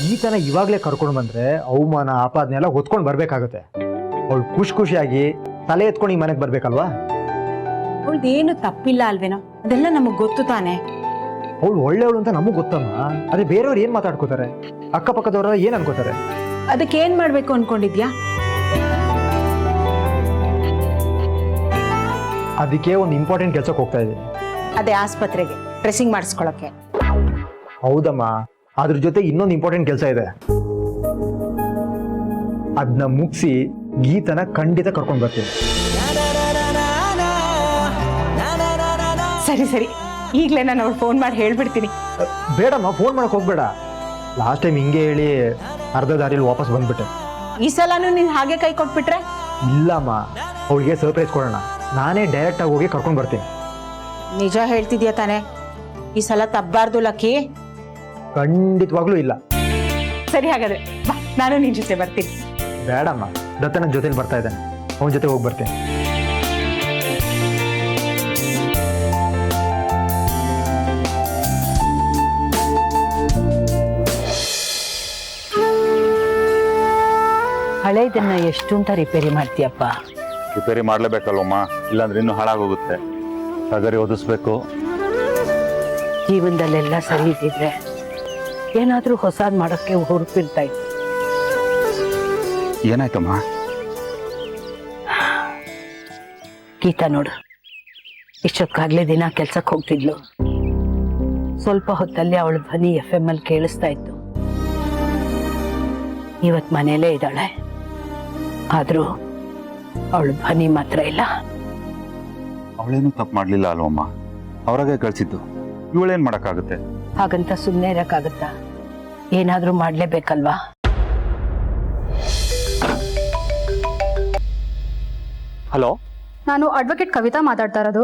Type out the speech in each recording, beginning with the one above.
ಗೀತನ ಇವಾಗಲೇ ಕರ್ಕೊಂಡು ಬಂದರೆ ಅವಮಾನ ಆಪಾದನೆ ಎಲ್ಲ ಹೊತ್ಕೊಂಡು ಬರಬೇಕಾಗುತ್ತೆ. ಅವಳು ಖುಷಿಯಾಗಿ ತಲೆ ಎತ್ಕೊಂಡು ಈ ಮನೆಗೆ ಬರಬೇಕಲ್ವಾ? ಅವಳದೇನು ತಪ್ಪಿಲ್ಲ ಅಲ್ವೇನೋ, ಅದೆಲ್ಲ ನಮಗೆ ಗೊತ್ತು ತಾನೆ. ಅವಳು ಒಳ್ಳೆಯವಳು ಅಂತ ನಮಗೆ ಗೊತ್ತಮ್ಮ. ಅದೇ ಬೇರೆಯವ್ರು ಏನು ಮಾತಾಡ್ಕೋತಾರೆ, ಅಕ್ಕಪಕ್ಕದವ್ರ ಏನು ಅನ್ಕೋತಾರೆ? ಅದಕ್ಕೆ ಏನ್ ಮಾಡ್ಬೇಕು ಅನ್ಕೊಂಡಿದ್ಯಾ? ಅದಕ್ಕೆ ಒಂದು ಇಂಪಾರ್ಟೆಂಟ್ ಕೆಲಸಕ್ಕೆ ಹೋಗ್ತಾ ಇದ್ದೀನಿ. ಅದೇ ಆಸ್ಪತ್ರೆಗೆ ಡ್ರೆಸ್ಸಿಂಗ್ ಮಾಡಿಸ್ಕೊಳಕ್ಕೆ. ಹೌದಮ್ಮ, ಅದ್ರ ಜೊತೆ ಇನ್ನೊಂದು ಇಂಪಾರ್ಟೆಂಟ್ ಕೆಲಸ ಇದೆ. ಅದನ್ನ ಮುಗಿಸಿ ಗೀತನ ಖಂಡಿತ ಕರ್ಕೊಂಡು ಬರ್ತೀನಿ. ಸರಿ ಸರಿ, ಈಗಲೇ ನಾನು ಅವ್ಳು ಫೋನ್ ಮಾಡಿ ಹೇಳ್ಬಿಡ್ತೀನಿ. ಬೇಡಮ್ಮ, ಫೋನ್ ಮಾಡಕ್ ಹೋಗ್ಬೇಡ. ಲಾಸ್ಟ್ ಟೈಮ್ ಹಿಂಗೆ ಹೇಳಿ ಅರ್ಧ ದಾರಿಯಲ್ಲಿ ವಾಪಸ್ ಬಂದ್ಬಿಟ್ಟೆ. ಈ ಸಲನೂ ನೀನ್ ಹಾಗೆ ಕೈ ಕೊಟ್ಬಿಟ್ರೆ? ಇಲ್ಲಮ್ಮ, ಅವಳಿಗೆ ಸರ್ಪ್ರೈಸ್ ಕೊಡೋಣ. ನಾನೇ ಡೈರೆಕ್ಟ್ ಆಗಿ ಹೋಗಿ ಕರ್ಕೊಂಡು ಬರ್ತೀನಿ. ನಿಜ ಹೇಳ್ತಿದ್ಯಾ ತಾನೆ? ಈ ಸಲ ತಬ್ಬಾರ್ದು ಲಕ್ಕಿ. ಖಂಡಿತವಾಗ್ಲೂ ಇಲ್ಲ. ಸರಿ, ಹಾಗಾದ್ರೆ ಬಾ, ನಾನು ನಿನ್ ಜೊತೆ ಬರ್ತೀನಿ. ಬೇಡಮ್ಮ, ದತ್ತನ ಜೊತೆಲಿ ಬರ್ತಾ ಇದ್ದಾನೆ, ಅವನ ಜೊತೆ ಹೋಗಿ ಬರ್ತೀನಿ. ಹಳೆದನ್ನ ಎಷ್ಟು ಅಂತ ರಿಪೇರಿ ಮಾಡ್ತೀಯಪ್ಪ? ರಿಪೇರಿ ಮಾಡಲೇಬೇಕಲ್ವಮ್ಮ, ಇಲ್ಲಾಂದ್ರೆ ಇನ್ನೂ ಹಾಳಾಗೋಗುತ್ತೆ. ಸಗರಿ ಓದಿಸ್ಬೇಕು. ಜೀವನದಲ್ಲೆಲ್ಲ ಸರಿ ಇದ್ದಿದ್ರೆ ಏನಾದ್ರೂ ಹೊಸಾದ್ ಮಾಡೋಕ್ಕೆ ಹುರುಪಿರ್ತಾ ಇತ್ತು. ಏನಾಯ್ತಮ್ಮ? ಗೀತಾ ನೋಡು, ಇಷ್ಟೊತ್ತಾಗ್ಲೇ ದಿನ ಕೆಲ್ಸಕ್ಕೆ ಹೋಗ್ತಿದ್ಲು. ಸ್ವಲ್ಪ ಹೊತ್ತಲ್ಲಿ ಅವಳ ಧ್ವನಿ FM ಅಲ್ಲಿ ಕೇಳಿಸ್ತಾ ಇತ್ತು. ಇವತ್ ಮನೇಲೇ ಇದ್ದಾಳೆ, ಆದ್ರೂ ಅವಳ ಧ್ವನಿ ಮಾತ್ರ ಇಲ್ಲ. ಅವಳೇನು ತಪ್ಪು ಮಾಡ್ಲಿಲ್ಲ ಅಲ್ವಮ್ಮ, ಅವ್ರಾಗೆ ಕಳ್ಸಿದ್ದು. ಇವಳೇನ್ ಮಾಡಕ್ಕಾಗುತ್ತೆ? ಹಾಗಂತ ಸುಮ್ಮನೆ ಇರಕ್ಕಾಗತ್ತಾ? ಏನಾದ್ರೂ ಮಾಡ್ಲೇಬೇಕಲ್ವಾ? ಹಲೋ, ನಾನು ಅಡ್ವೊಕೇಟ್ ಕವಿತಾ ಮಾತಾಡ್ತಾ ಇರೋದು.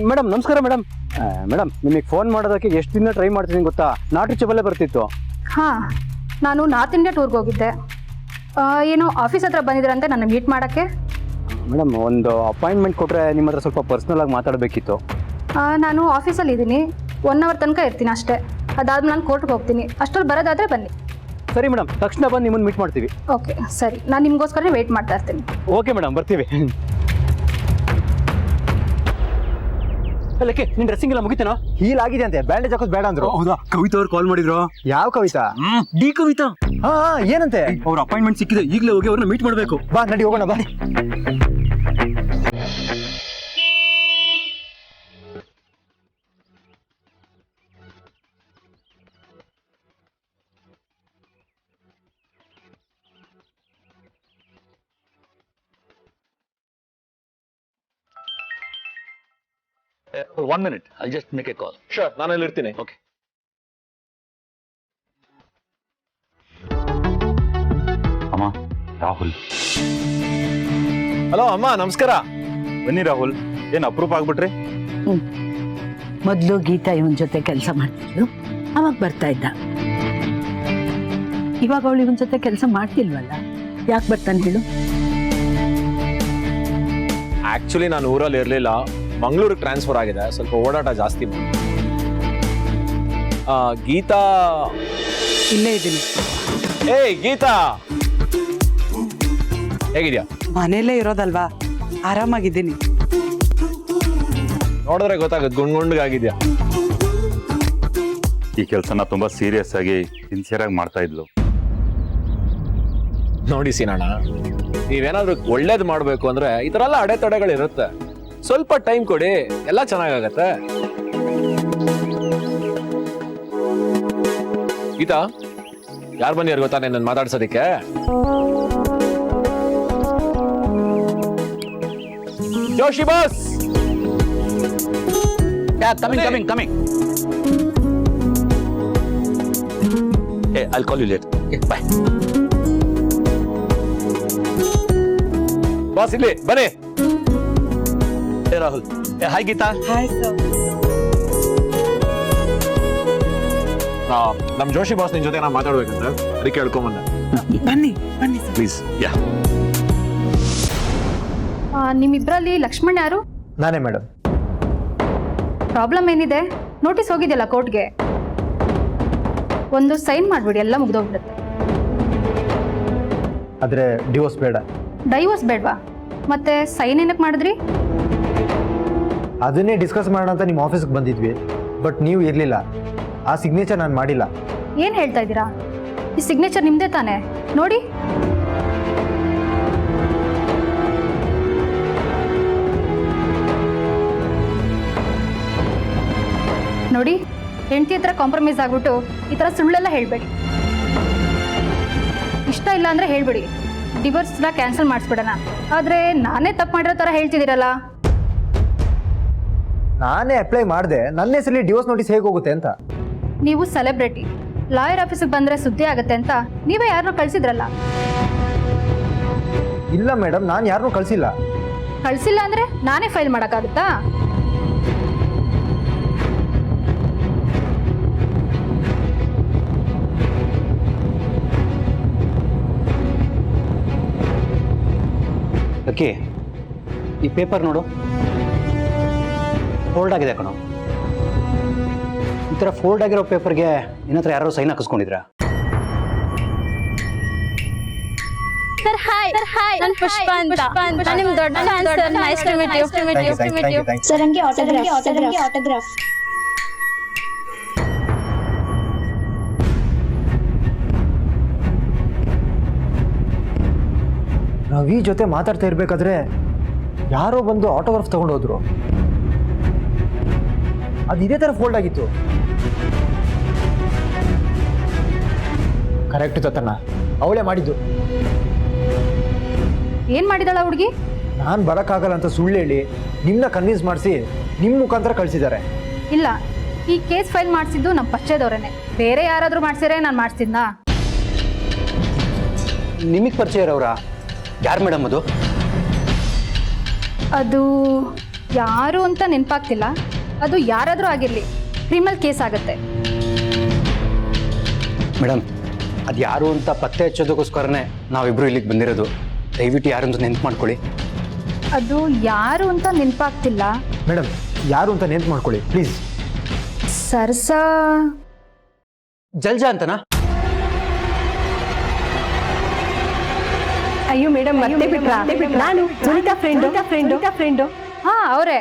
ಮೇಡಮ್ ನಮಸ್ಕಾರ. ಮೇಡಮ್ ನಿಮಗೆ ಫೋನ್ ಮಾಡೋದಕ್ಕೆ ಎಷ್ಟು ದಿನ ಟ್ರೈ ಮಾಡ್ತಿದ್ದೀನಿ ಗೊತ್ತಾ? ನಾಟ್ ರೀಚಬಲ್ಲೇ ಬರ್ತಿತ್ತು. ಹಾಂ, ನಾನು ನಾರ್ತ್ ಇಂಡಿಯಾ ಟೂರ್ಗೆ ಹೋಗಿದ್ದೆ. ಏನೋ ಆಫೀಸ್ ಹತ್ರ ಬಂದಿದ್ರಂತೆ ನನ್ನ ಮೀಟ್ ಮಾಡೋಕ್ಕೆ. ಮೇಡಮ್ ಒಂದು ಅಪಾಯಿಂಟ್ಮೆಂಟ್ ಕೊಟ್ಟರೆ ನಿಮ್ಮ ಹತ್ರ ಸ್ವಲ್ಪ ಪರ್ಸ್ನಲ್ ಆಗಿ ಮಾತಾಡಬೇಕಿತ್ತು. ನಾನು ಆಫೀಸಲ್ಲಿ ಇದ್ದೀನಿ, 1 ಅವರ್ ತನಕ ಇರ್ತೀನಿ ಅಷ್ಟೇ. ಅದಾದ್ಮೇಲೆ ನಾನು ಕೋರ್ಟ್ಗೆ ಹೋಗ್ತೀನಿ. ಅಷ್ಟರಲ್ಲಿ ಬರೋದಾದರೆ ಬನ್ನಿ. ಸರಿ ಮೇಡಮ್, ತಕ್ಷಣ ಬಂದು ನಿಮ್ಮನ್ನು ಮೀಟ್ ಮಾಡ್ತೀವಿ. ಓಕೆ ಸರಿ, ನಾನು ನಿಮಗೋಸ್ಕರ ವೆಯ್ಟ್ ಮಾಡ್ತಾ ಇರ್ತೀನಿ. ಓಕೆ ಮೇಡಮ್, ಬರ್ತೀವಿ. ಅಲ್ಲಕ್ಕೆ ನಿನ್ನ ಡ್ರೆಸ್ಸಿಂಗ್ ಎಲ್ಲ ಮುಗಿತೇನೋ? ಹೀಲ್ ಆಗಿದೆ ಅಂತೆ, ಬ್ಯಾಂಡೇಜ್ ಹಾಕೋದು ಬೇಡ ಅಂದ್ರು. ಹೌದಾ? ಕವಿತಾ ಅವ್ರು ಕಾಲ್ ಮಾಡಿದ್ರು. ಯಾವ ಕವಿತಾ? ಡಿ ಕವಿತಾ. ಹಾ, ಏನಂತೆ? ಅವ್ರ ಅಪಾಯಿಂಟ್ಮೆಂಟ್ ಸಿಕ್ಕಿದೆ, ಈಗಲೇ ಹೋಗಿ ಅವ್ರನ್ನ ಮೀಟ್ ಮಾಡಬೇಕು. ಬಾ ನಡಿ ಹೋಗೋಣ, ಬಾ. One minute, I'll just make a call. Sure, ನಾನು ಅಲ್ಲಿ ಇರ್ತೀನಿ. Okay. ಅಮ್ಮ, ರಾಹುಲ್. ಹಲೋ ಅಮ್ಮ, ನಮಸ್ಕಾರ. ಬನ್ನಿ ರಾಹುಲ್, ಏನ್ ಅಪ್ರೂಪ್ ಆಗ್ಬಿಟ್ರಿ? ಮೊದ್ಲು ಗೀತಾ ಇವನ್ ಜೊತೆ ಕೆಲಸ ಮಾಡ್ತಿದ್ಲು, ಅವಾಗ ಬರ್ತಾ ಇದ್ದ. ಇವಾಗ ಅವಳು ಇವನ್ ಜೊತೆ ಕೆಲಸ ಮಾಡ್ತಿಲ್ವಲ್ಲ, ಯಾಕೆ ಬರ್ತಾನೆ ಹೇಳು? ಆಕ್ಚುಲಿ ನಾನು ಊರಲ್ಲಿ ಇರಲಿಲ್ಲ, ಮಂಗಳೂರಿಗೆ ಟ್ರಾನ್ಸ್ಫರ್ ಆಗಿದೆ. ಸ್ವಲ್ಪ ಓಡಾಟ ಜಾಸ್ತಿ. ಗೀತಾ ಇಲ್ಲೇ ಇದ್ದೀನಿ. ಏಯ್ ಗೀತಾ, ಹೇಗಿದ್ಯಾ? ಮನೇಲೇ ಇರೋದಲ್ವಾ, ಆರಾಮಾಗಿದ್ದೀನಿ. ನೋಡಿದ್ರೆ ಗೊತ್ತಾಗುತ್ತೆ, ಗುಂಡ್ಗುಂಡ್ಗಾಗಿದ್ಯಾ. ಈ ಕೆಲಸನ ತುಂಬಾ ಸೀರಿಯಸ್ ಆಗಿ ಸಿನ್ಸಿಯರ್ ಆಗಿ ಮಾಡ್ತಾ ಇದ್ಲು. ನೋಡಿ ಸೀನಣ್ಣ, ನೀವೇನಾದ್ರೂ ಒಳ್ಳೇದು ಮಾಡ್ಬೇಕು ಅಂದ್ರೆ ಈ ತರ ಎಲ್ಲ ಅಡೆತಡೆಗಳಿರುತ್ತೆ. ಸ್ವಲ್ಪ ಟೈಮ್ ಕೊಡಿ, ಎಲ್ಲ ಚೆನ್ನಾಗತ್ತೆ. ಗೀತಾ, ಯಾರು ಬಂದಿಯಾರು ಗೊತ್ತಾ ನನ್ನ ಮಾತಾಡ್ಸೋದಿಕ್ಕೆ? Joshi boss. Coming. Hey, I'll call you later. Okay, bye. Boss ಇಲ್ಲಿ ಬನ್ನಿ. Hey, Rahul. Hey, hi, Geeta. Hi sir. ನಮ್ ಜೋಶಿ ಬಾಸ್ ನಿನ್ ಜೊತೆ ನಾ ಮಾತಾಡ್ಬೇಕಂತ, ಅದಕ್ಕೆ ಹೇಳ್ಕೊಂಬಂದೆ. ಬನ್ನಿ ಬನ್ನಿ ಸರ್. Please, yeah. ನಿಮ್ಮಿಬ್ಬರಲ್ಲಿ ಲಕ್ಷ್ಮಣ್ ಯಾರು? ನಾನೇ ಮೇಡಮ್. ಪ್ರಾಬ್ಲಮ್ ಏನಿದೆ? ನೋಟಿಸ್ ಹೋಗಿದೆಯಲ್ಲ ಕೋರ್ಟ್ಗೆ. ಒಂದು ಸೈನ್ ಮಾಡಿಬಿಡಿ, ಎಲ್ಲ ಮುಗ್ದೋಗ್ಬಿಡುತ್ತೆ. ಆದರೆ ಡಿವೋರ್ಸ್ ಬೇಡ. ಡೈವೋರ್ಸ್ ಬೇಡವಾ? ಮತ್ತೆ ಸೈನ್ ಏನಕ್ಕೆ ಮಾಡಿದ್ರಿ? ಅದನ್ನೇ ಡಿಸ್ಕಸ್ ಮಾಡೋಣ ಅಂತ ನಿಮ್ಮ ಆಫೀಸ್ಗೆ ಬಂದಿದ್ವಿ, ಬಟ್ ನೀವು ಇರಲಿಲ್ಲ. ಆ ಸಿಗ್ನೇಚರ್ ನಾನು ಮಾಡಿಲ್ಲ. ಏನು ಹೇಳ್ತಾ ಇದ್ದೀರಾ? ಈ ಸಿಗ್ನೇಚರ್ ನಿಮ್ಮದೇ ತಾನೇ? ನೋಡಿ. ನೋಡಿ, ಹೆಂಡತಿ ಹತ್ರ ಕಾಂಪ್ರಮೈಸ್ ಆಗ್ಬಿಟ್ಟು ಈ ಥರ ಸುಳ್ಳೆಲ್ಲ ಹೇಳಬೇಡಿ. ಇಷ್ಟ ಇಲ್ಲ ಅಂದರೆ ಹೇಳ್ಬಿಡಿ, ಡಿವೋರ್ಸ್ನ ಕ್ಯಾನ್ಸಲ್ ಮಾಡಿಸ್ಬಿಡೋಣ. ಆದರೆ ನಾನೇ ತಪ್ಪು ಮಾಡಿರೋ ಥರ ಹೇಳ್ತಿದ್ದೀರಲ್ಲ. ನಾನೇ ಅಪ್ಲೈ ಮಾಡಿದೆ, ನನ್ನ ಹೆಸರಲ್ಲಿ ಡಿವೋರ್ಸ್ ನೋಟಿಸ್ ಹೇಗೆ ಹೋಗುತ್ತೆ ಅಂತ. ನೀವು ಸೆಲೆಬ್ರಿಟಿ, ಲಾಯರ್ ಆಫೀಸಿಗೆ ಬಂದರೆ ಸುದ್ದಿ ಆಗುತ್ತೆ ಅಂತ ನೀವೇ ಯಾರನ್ನೂ ಕಳಿಸಿದ್ರಲ್ಲ. ಇಲ್ಲ ಮೇಡಮ್, ನಾನು ಯಾರನ್ನೂ ಕಳಿಸಿಲ್ಲ. ಕಳಿಸಿಲ್ಲ ಅಂದರೆ ನಾನೇ ಫೈಲ್ ಮಾಡೋಕ್ಕಾಗುತ್ತಾ? ಅಕ್ಕಿ, ಈ ಪೇಪರ್ ನೋಡು, ಫೋಲ್ಡ್ ಆಗಿದೆ ಕಣೋ. ಈ ಥರ ಫೋಲ್ಡ್ ಆಗಿರೋ ಪೇಪರ್ಗೆ ನಿನ್ನ ಹತ್ರ ಯಾರು ಸೈನ್ ಹಾಕಿಸ್ಕೊಂಡಿದ್ರಾ? ಸರ್ ಹಾಯ್, ನಾನು ಪುಷ್ಪ ಅಂತ. ನಾನು ನಿಮ್ಮ ದೊಡ್ಡ fan sir. Nice to meet you. Sir ಹಂಗೆ ಆಟೋಗ್ರಾಫ್. ರವಿ ಜೊತೆ ಮಾತಾಡ್ತಾ ಇರ್ಬೇಕಾದ್ರೆ ಯಾರೋ ಬಂದು ಆಟೋಗ್ರಾಫ್ ತಗೊಂಡು ಹೋದ್ರು. ಅದು ಇದೇ ಥರ ಫೋಲ್ಡ್ ಆಗಿತ್ತು. ಕರೆಕ್ಟ್ ತತ್ತಣ್ಣ, ಅವಳೇ ಮಾಡಿದ್ದು. ಏನು ಮಾಡಿದಾಳ ಹುಡುಗಿ? ನಾನು ಬರೋಕ್ಕಾಗಲ್ಲ ಅಂತ ಸುಳ್ಳು ಹೇಳಿ ನಿಮ್ಮನ್ನ ಕನ್ವಿನ್ಸ್ ಮಾಡಿಸಿ ನಿಮ್ಮ ಮುಖಾಂತರ ಕಳಿಸಿದ್ದಾರೆ. ಇಲ್ಲ, ಈ ಕೇಸ್ ಫೈಲ್ ಮಾಡಿಸಿದ್ದು ನಮ್ಮ ಪರಿಚಯದವ್ರೇನೆ. ಬೇರೆ ಯಾರಾದರೂ ಮಾಡಿಸಿದ್ರೆ ನಾನು ಮಾಡಿಸಿದ್ನಾ? ನಿಮಗೆ ಪರಿಚಯ ಇರೋರಾ? ಯಾರು ಮೇಡಮ್ ಅದು? ಅದು ಯಾರು ಅಂತ ನೆನಪಾಗ್ತಿಲ್ಲ. ಅದು ಯಾರಾದರೂ ಆಗಿರಲಿ, ಕ್ರಿಮಿನಲ್ ಕೇಸ್ ಆಗುತ್ತೆ. ಮೇಡಮ್, ಅದು ಯಾರು ಅಂತ ಪತ್ತೆ ಹಚ್ಚೋದಕ್ಕೋಸ್ಕರನೇ ನಾವಿಬ್ರು ಇಲ್ಲಿಗೆ ಬಂದಿರೋದು. ದಯವಿಟ್ಟು ಯಾರು ಅಂತ ನೆನ್ಪು ಮಾಡ್ಕೊಳ್ಳಿ. ಅದು ಯಾರು ಅಂತ ನೆನಪಾಗ್ತಿಲ್ಲ. ಮೇಡಮ್, ಯಾರು ಅಂತ ನೆನ್ಪು ಮಾಡ್ಕೊಳ್ಳಿ ಪ್ಲೀಸ್. ಸರ್ಸಾ ಜಲ್ಜಾ ಅಂತನಾ? ಅಯ್ಯೋ ಮೇಡಮ್, ಮತ್ತೆ ಬಿಟ್ರಾ? ನಾನು ಸುನೀತಾ ಫ್ರೆಂಡು. ಹಾ, ಅವರೇ.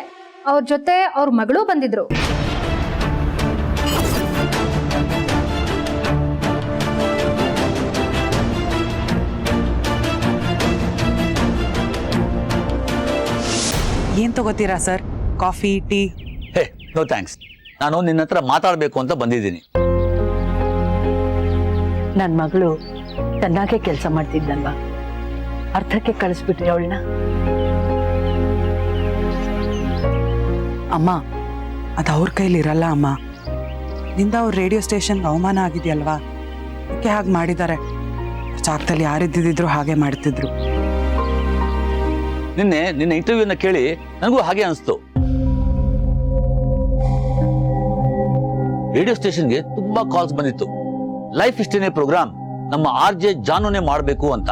ಅವ್ರ ಜೊತೆ ಅವ್ರ ಮಗಳು ಬಂದಿದ್ರು. ಏನ್ ತಗೋತೀರಾ sir? Coffee, tea? Hey, no thanks. ನಾನು ನಿನ್ನ ಹತ್ರ ಮಾತಾಡಬೇಕು ಅಂತ ಬಂದಿದ್ದೀನಿ. ನನ್ನ ಮಗಳು ಚೆನ್ನಾಗೆ ಕೆಲಸ ಮಾಡ್ತಿದ್ದಲ್ವಾ, ಅರ್ಥಕ್ಕೆ ಕಳಿಸ್ಬಿಟ್ರಿ ಅವಳನ್ನ. ಅಮ್ಮ, ಅದು ಅವ್ರ ಕೈಲಿ ಇರಲ್ಲ ಅಮ್ಮ. ನಿಂದ ಅವ್ರ ರೇಡಿಯೋ ಸ್ಟೇಷನ್ಗೆ ಅವಮಾನ ಆಗಿದೆಯಲ್ವಾ, ಅದಕ್ಕೆ ಹಾಗೆ ಮಾಡಿದ್ದಾರೆ. ಜಾಗದಲ್ಲಿ ಯಾರಿದ್ದಿದ್ರು ಹಾಗೆ ಮಾಡ್ತಿದ್ರು. ನಿನ್ನ ಇಂಟರ್ವ್ಯೂನ ಕೇಳಿ ನನಗೂ ಹಾಗೆ ಅನಿಸ್ತು. ರೇಡಿಯೋ ಸ್ಟೇಷನ್ಗೆ ತುಂಬಾ ಕಾಲ್ಸ್ ಬಂದಿತ್ತು. ಲೈಫ್ ಇಷ್ಟೇನೆ ಪ್ರೋಗ್ರಾಮ್ ನಮ್ಮ RJ ಜಾನುನೇ ಮಾಡಬೇಕು ಅಂತ.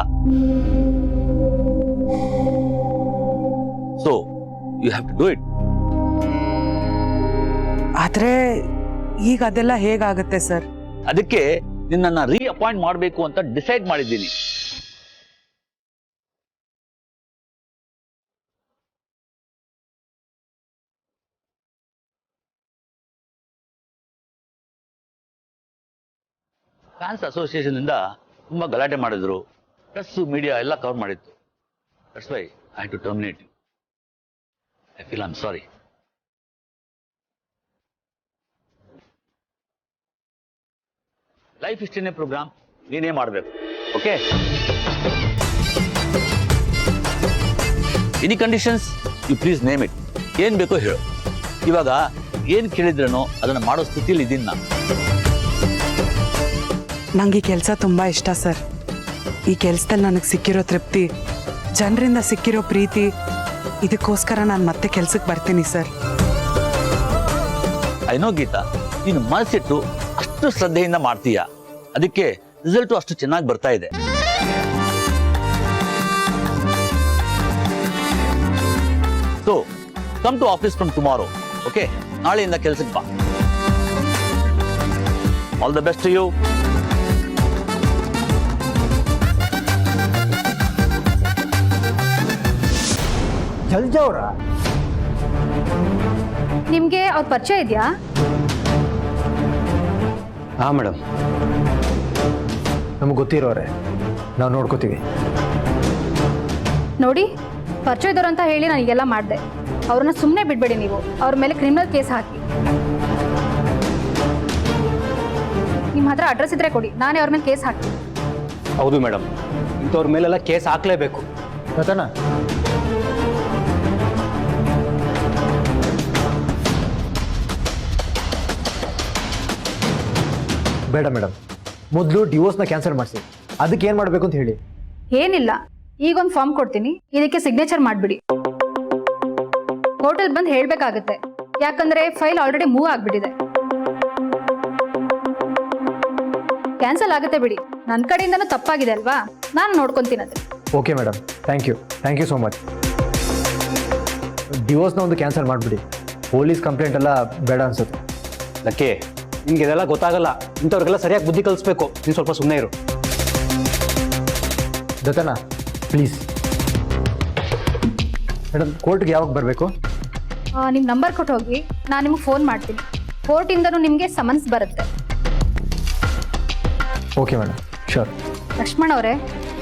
So you have to do it. ಆದ್ರೆ ಈಗ ಅದೆಲ್ಲ ಹೇಗಾಗತ್ತೆ ಸರ್? ಅದಕ್ಕೆ ನಿನ್ನನ್ನ ರೀಅಪಾಯಿಂಟ್ ಮಾಡಬೇಕು ಅಂತ ಡಿಸೈಡ್ ಮಾಡಿದ್ದೀನಿ. ಫ್ಯಾನ್ಸ್ ಅಸೋಸಿಯೇಷನ್ ಇಂದ ತುಂಬಾ ಗಲಾಟೆ ಮಾಡಿದ್ರು. ಪ್ರೆಸ್, ಮೀಡಿಯಾ ಎಲ್ಲ ಕವರ್ ಮಾಡಿತ್ತು. That's why I had to terminate you. I feel I am sorry. Life ಇಷ್ಟೇನೆ ಪ್ರೋಗ್ರಾಮ್ ನೀನೇ ಮಾಡಬೇಕು. Okay? Any conditions you please name it. ಏನ್ ಬೇಕೋ ಹೇಳು. ಇವಾಗ ಏನ್ ಕೇಳಿದ್ರೇನೋ ಅದನ್ನ ಮಾಡೋ ಸ್ಥಿತಿಲಿ ಇದ್ದೀನಿ ನಾನು. ನಂಗೆ ಈ ಕೆಲಸ ತುಂಬ ಇಷ್ಟ ಸರ್. ಈ ಕೆಲಸದಲ್ಲಿ ನನಗೆ ಸಿಕ್ಕಿರೋ ತೃಪ್ತಿ, ಜನರಿಂದ ಸಿಕ್ಕಿರೋ ಪ್ರೀತಿ, ಇದಕ್ಕೋಸ್ಕರ ನಾನು ಮತ್ತೆ ಕೆಲ್ಸಕ್ಕೆ ಬರ್ತೀನಿ ಸರ್. ಐನೋ ಗೀತಾ, ನೀನು ಮನಸ್ಸಿಟ್ಟು ಅಷ್ಟು ಶ್ರದ್ಧೆಯಿಂದ ಮಾಡ್ತೀಯ, ಅದಕ್ಕೆ ರಿಸಲ್ಟು ಅಷ್ಟು ಚೆನ್ನಾಗಿ ಬರ್ತಾ ಇದೆ. So come to office from tomorrow. Okay? ನಾಳೆಯಿಂದ ಕೆಲಸಕ್ಕೆ ಬಾ. All the best to you. ಜಲ್ಜಾ ಅವರ? ನಿಮಗೆ ಅವ್ರ ಪರಿಚಯ ಇದೆಯಾ? ಹಾಂ ಮೇಡಮ್. ನಮಗೆ ಗೊತ್ತಿರೋರೆ, ನಾವು ನೋಡ್ಕೋತೀವಿ. ನೋಡಿ, ಪರಿಚಯ ಇದ್ದವ್ರು ಅಂತ ಹೇಳಿ ನನಗೆಲ್ಲ ಮಾಡಿದೆ. ಅವ್ರನ್ನ ಸುಮ್ಮನೆ ಬಿಡಬೇಡಿ ನೀವು. ಅವ್ರ ಮೇಲೆ ಕ್ರಿಮಿನಲ್ ಕೇಸ್ ಹಾಕಿ. ನಿಮ್ಮ ಹತ್ರ ಅಡ್ರೆಸ್ ಇದ್ರೆ ಕೊಡಿ, ನಾನೇ ಅವ್ರ ಮೇಲೆ ಕೇಸ್ ಹಾಕಿ. ಹೌದು ಮೇಡಮ್, ಇಂಥವ್ರ ಮೇಲೆಲ್ಲ ಕೇಸ್ ಹಾಕಲೇಬೇಕು. ಗೊತ್ತಾನ? ಬೇಡ ಮೇಡಮ್, ಮೊದಲು ಡಿವೋರ್ಸ್ನ ಕ್ಯಾನ್ಸಲ್ ಮಾಡಿಸಿ. ಅದಕ್ಕೆ ಏನು ಮಾಡಬೇಕು ಅಂತ ಹೇಳಿ. ಏನಿಲ್ಲ, ಈಗೊಂದು ಫಾರ್ಮ್ ಕೊಡ್ತೀನಿ, ಇದಕ್ಕೆ ಸಿಗ್ನೇಚರ್ ಮಾಡಿಬಿಡಿ. ಕೋರ್ಟಲ್ಲಿ ಬಂದು ಹೇಳಬೇಕಾಗತ್ತೆ, ಯಾಕಂದ್ರೆ ಫೈಲ್ ಆಲ್ರೆಡಿ ಮೂವ್ ಆಗಿಬಿಟ್ಟಿದೆ. ಕ್ಯಾನ್ಸಲ್ ಆಗುತ್ತೆ ಬಿಡಿ, ನನ್ನ ಕಡೆಯಿಂದನೂ ತಪ್ಪಾಗಿದೆ ಅಲ್ವಾ, ನಾನು ನೋಡ್ಕೊತೀನಿ ಅದು. Okay madam, thank you so much. ಡಿವೋರ್ಸ್ನ ಒಂದು ಕ್ಯಾನ್ಸಲ್ ಮಾಡಿಬಿಡಿ. ಪೊಲೀಸ್ ಕಂಪ್ಲೇಂಟ್ ಎಲ್ಲ ಬೇಡ ಅನ್ಸುತ್ತೆ. ಲಕ್ಕಿ, ನಿಮ್ಗೆ ಇದೆಲ್ಲ ಗೊತ್ತಾಗಲ್ಲ. ಇಂಥವ್ರಿಗೆಲ್ಲ ಸರಿಯಾಗಿ ಬುದ್ಧಿ ಕಲಿಸ್ಬೇಕು. ನೀನು ಸ್ವಲ್ಪ ಸುಮ್ಮನೆ ಇರು. ದತ್ತನ, ಪ್ಲೀಸ್. ಮೇಡಮ್, ಕೋರ್ಟ್ಗೆ ಯಾವಾಗ ಬರಬೇಕು? ನಿಮ್ಮ ನಂಬರ್ ಕೊಟ್ಟು ಹೋಗಿ, ನಾನು ನಿಮ್ಗೆ ಫೋನ್ ಮಾಡ್ತೀನಿ. ಕೋರ್ಟಿಂದನೂ ನಿಮಗೆ ಸಮನ್ಸ್ ಬರುತ್ತೆ. Okay madam, sure. ಲಕ್ಷ್ಮಣ್ ಅವರೇ,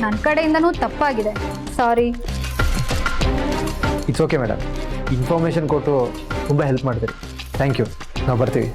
ನನ್ನ ಕಡೆಯಿಂದನೂ ತಪ್ಪಾಗಿದೆ, sorry. It's okay madam. Information ಕೊಟ್ಟು ತುಂಬ ಹೆಲ್ಪ್ ಮಾಡ್ತೀರಿ. Thank you. ನಾವು ಬರ್ತೀವಿ.